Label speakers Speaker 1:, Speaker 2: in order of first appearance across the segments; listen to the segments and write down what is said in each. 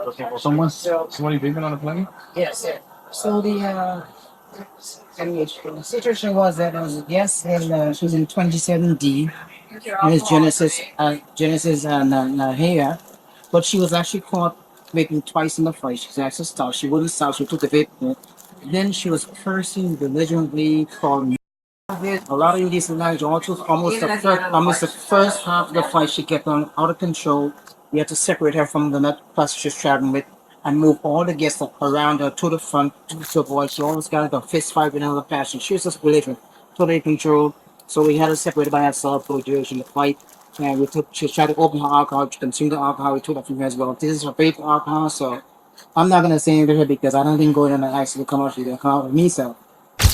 Speaker 1: Looking for someone? Somebody vaping on the plane?
Speaker 2: Yes, sir. So the situation was that I was a guest and she was in 27D. And it's Genesis and here. But she was actually caught vaping twice in the flight. She asked to stop. She wouldn't stop. She took the vape. Then she was cursing belligerently, calling a lot of indecent language. Almost the first half of the flight, she kept on out of control. We had to separate her from the net passengers traveling with and move all the guests around her to the front to avoid. She almost got into a fist fight with another passenger. She was just belligerent, totally controlled. So we had her separated by herself for the duration of the flight. And she tried to open her alcohol, to consume the alcohol. We took that from her as well. This is her favorite alcohol, so I'm not gonna say anything to her because I don't think going on an accident come out. She's gonna come out with me, so.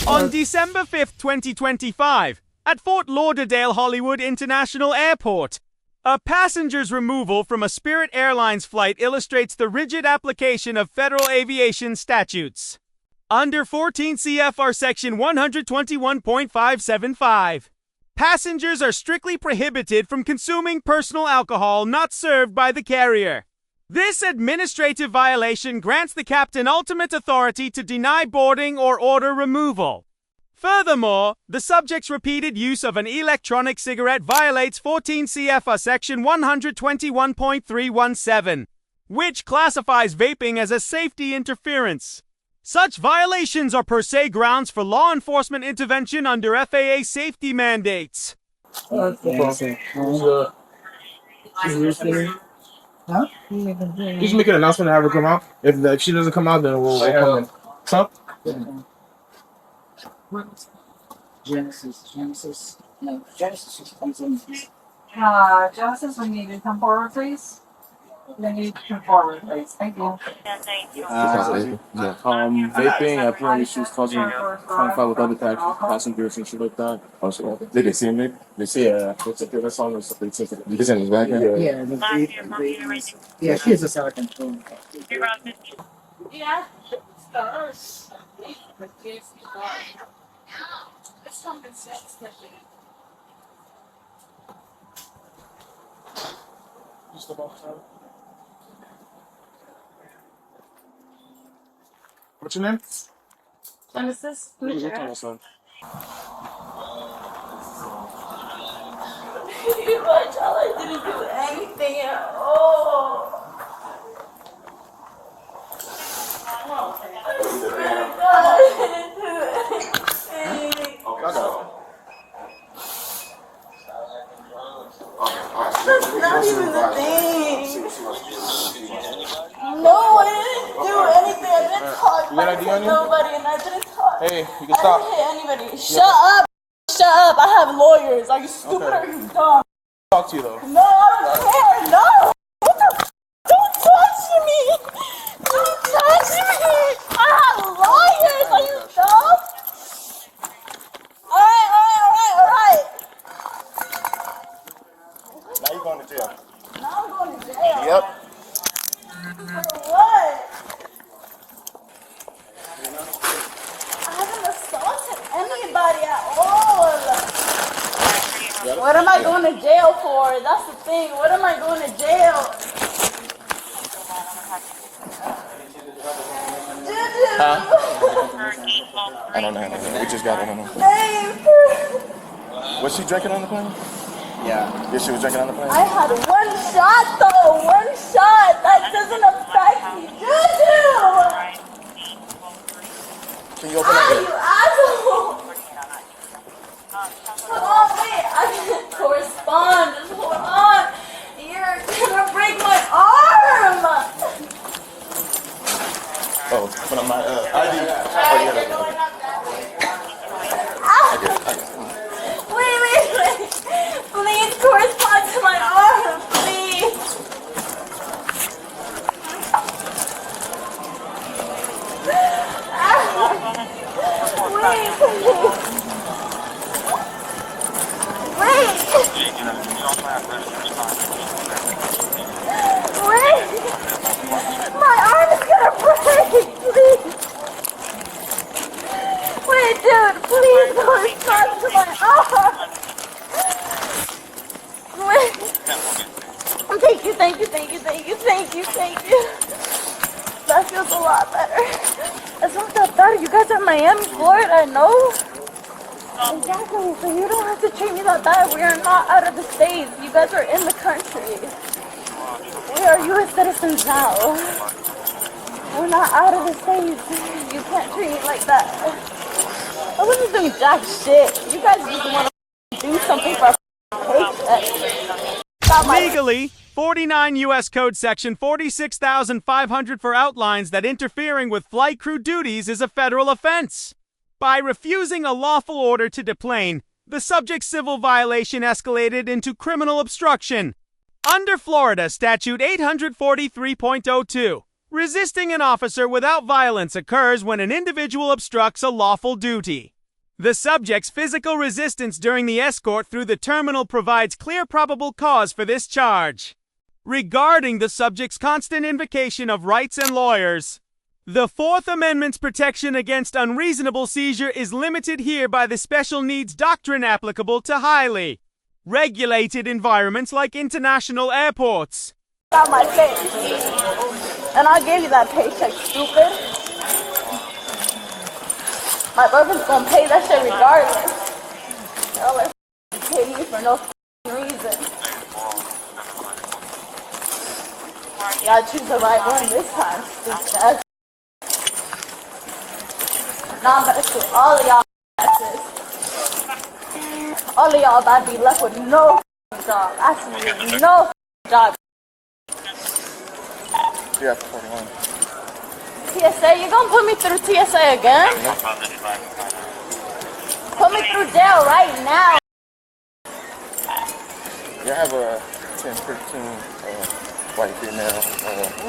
Speaker 3: On December 5th, 2025, at Fort Lauderdale-Hollywood International Airport, a passenger's removal from a Spirit Airlines flight illustrates the rigid application of federal aviation statutes. Under 14 CFR Section 121.575, passengers are strictly prohibited from consuming personal alcohol not served by the carrier. This administrative violation grants the captain ultimate authority to deny boarding or order removal. Furthermore, the subject's repeated use of an electronic cigarette violates 14 CFR Section 121.317, which classifies vaping as a safety interference. Such violations are per se grounds for law enforcement intervention under FAA safety mandates.
Speaker 2: Huh?
Speaker 1: You just make an announcement and have her come out. If she doesn't come out, then we'll come in. So?
Speaker 2: Genesis. No, Genesis comes in.
Speaker 4: Genesis, we need you to come forward, please. They need to come forward, please. Thank you.
Speaker 1: Vaping, apparently she was causing conflict with other passengers and shit like that. Also, did they see me? They see it's a different song or something. He's in his back.
Speaker 2: Yeah, she is a sergeant.
Speaker 4: Yeah.
Speaker 1: Just about time. What's your name?
Speaker 4: Genesis.
Speaker 1: What's your name, son?
Speaker 4: My child didn't do anything at all. I swear to God, I didn't do anything. That's not even the thing. No, I didn't do anything. I didn't talk to nobody, and I didn't talk.
Speaker 1: Hey, you can stop.
Speaker 4: I didn't hit anybody. Shut up. Shut up. I have lawyers. Are you stupid or are you dumb?
Speaker 1: Talk to you though.
Speaker 4: No, I don't care. No. What the f? Don't touch me. Don't touch me. I have lawyers. Are you dumb? All right.
Speaker 1: Now you're going to jail.
Speaker 4: Now I'm going to jail.
Speaker 1: Yep.
Speaker 4: For what? I haven't assaulted anybody at all. What am I going to jail for? That's the thing. What am I going to jail?
Speaker 1: Huh? I don't know. We just got it. I don't know.
Speaker 4: Babe.
Speaker 1: Was she drinking on the plane? Yeah, she was drinking on the plane?
Speaker 4: I had one shot though. One shot. That doesn't affect me. Juju!
Speaker 1: Can you open up
Speaker 4: You asshole! Hold on, wait. I can't correspond. Just hold on. You're gonna break my arm!
Speaker 1: Oh, but I'm not, ID.
Speaker 4: Wait. Please correspond to my arm, please. Wait, am Florida, no? Exactly, so you don't have to treat me like that. We are not out of the States. You guys are in the country. We are U.S. citizens now. We're not out of the States. You can't treat me like that. I wasn't doing jack shit. You guys just want to do something for a paycheck.
Speaker 3: Legally, 49 U.S. Code Section 46,500 for outlines that interfering with flight crew duties is a federal offense. By refusing a lawful order to deplane, the subject's civil violation escalated into criminal obstruction. Under Florida Statute 843.02, resisting an officer without violence occurs when an individual obstructs a lawful duty. The subject's physical resistance during the escort through the terminal provides clear probable cause for this charge. Regarding the subject's constant invocation of rights and lawyers, the Fourth Amendment's protection against unreasonable seizure is limited here by the special needs doctrine applicable to highly regulated environments like international airports.
Speaker 4: Got my face. And I'll give you that paycheck, stupid. My boyfriend's gonna pay that shit regardless. Y'all are pay me for no reason. Y'all choose the right one this time, stupid. Now I'm gonna sue all of y'all asses. All of y'all about to be left with no job. Absolutely no job.
Speaker 1: Yeah, 41.
Speaker 4: TSA, you gonna put me through TSA again? Put me through jail right now.
Speaker 1: You have a 10-13 white female.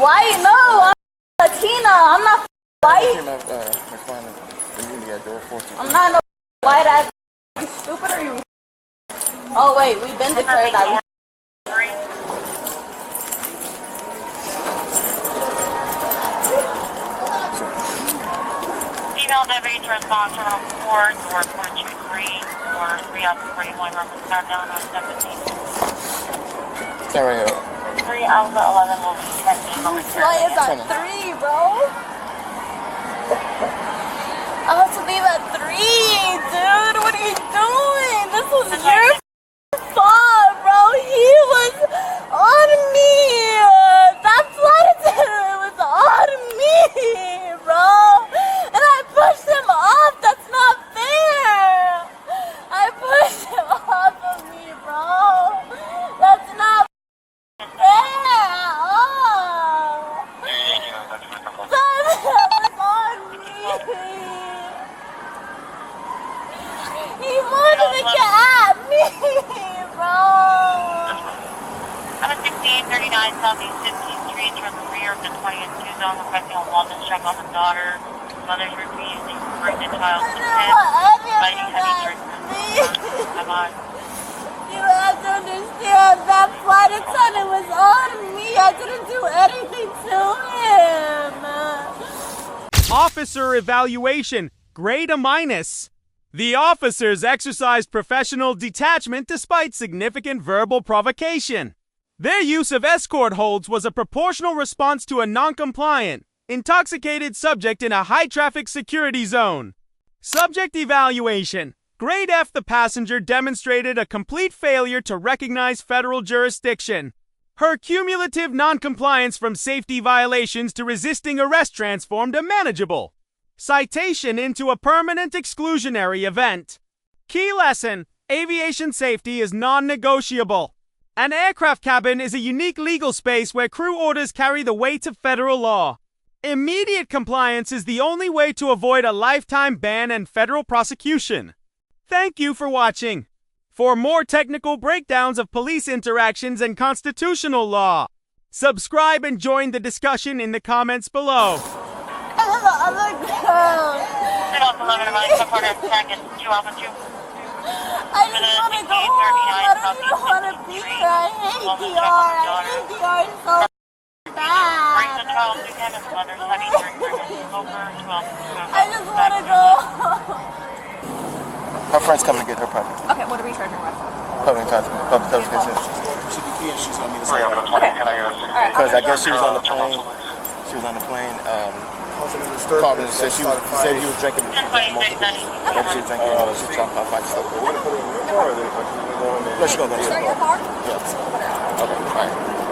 Speaker 4: Why? No, I'm Latina. I'm not white. I'm not no white ass. You stupid or you? Oh wait, we've been declared that.
Speaker 5: Female deputy to respond to Terminal 4, door 423, or 3 out of 41, Roman Countdown on 17.
Speaker 1: Stand right here.
Speaker 5: 3 out of 11 will be 10 momentarily.
Speaker 4: Why is that 3, bro? I have to leave at 3, dude. What are you doing? This was your fault, bro. He was on me. That flight attendant was on me, bro. And I pushed him off. That's not fair. I pushed him off of me, bro. That's not fair. Oh. That was on me. He wanted to get at me, bro.
Speaker 5: I'm at 6839 Southeast 15th Street, turn the rear of the 20th 2 zone, requesting a wellness check on the daughter. Mother's refusing pregnant child to pit, fighting heavy drinks. Come on.
Speaker 4: You have to understand that flight attendant was on me. I didn't do anything to him.
Speaker 3: Officer evaluation, grade A-. The officers exercised professional detachment despite significant verbal provocation. Their use of escort holds was a proportional response to a non-compliant, intoxicated subject in a high-traffic security zone. Subject evaluation. Grade F. The passenger demonstrated a complete failure to recognize federal jurisdiction. Her cumulative non-compliance from safety violations to resisting arrest transformed a manageable citation into a permanent exclusionary event. Key lesson: aviation safety is non-negotiable. An aircraft cabin is a unique legal space where crew orders carry the weight of federal law. Immediate compliance is the only way to avoid a lifetime ban and federal prosecution. Thank you for watching. For more technical breakdowns of police interactions and constitutional law, subscribe and join the discussion in the comments below.
Speaker 4: And then the other girl.
Speaker 5: Sit off 11 of 9, support at second, 2 Alpha 2.
Speaker 4: I just want to go home. I don't even want to be here. I hate DR. I hate DR so
Speaker 5: Bring the
Speaker 4: bad.
Speaker 5: child to him and mother's heavy drinker, smoker, 12.
Speaker 4: I just want to go home.
Speaker 1: Her friend's coming to get her puppy.
Speaker 4: Okay, what are we charging her?
Speaker 1: Public transportation. She's gonna meet us.
Speaker 4: Okay. Alright.
Speaker 1: Because I guess she was on the plane. She was on the plane. Called and said he was drinking.
Speaker 5: 1026,
Speaker 1: That she was drinking. She dropped off like stuff. Let's go.
Speaker 4: Is that your car?
Speaker 1: Yeah. Okay. All right.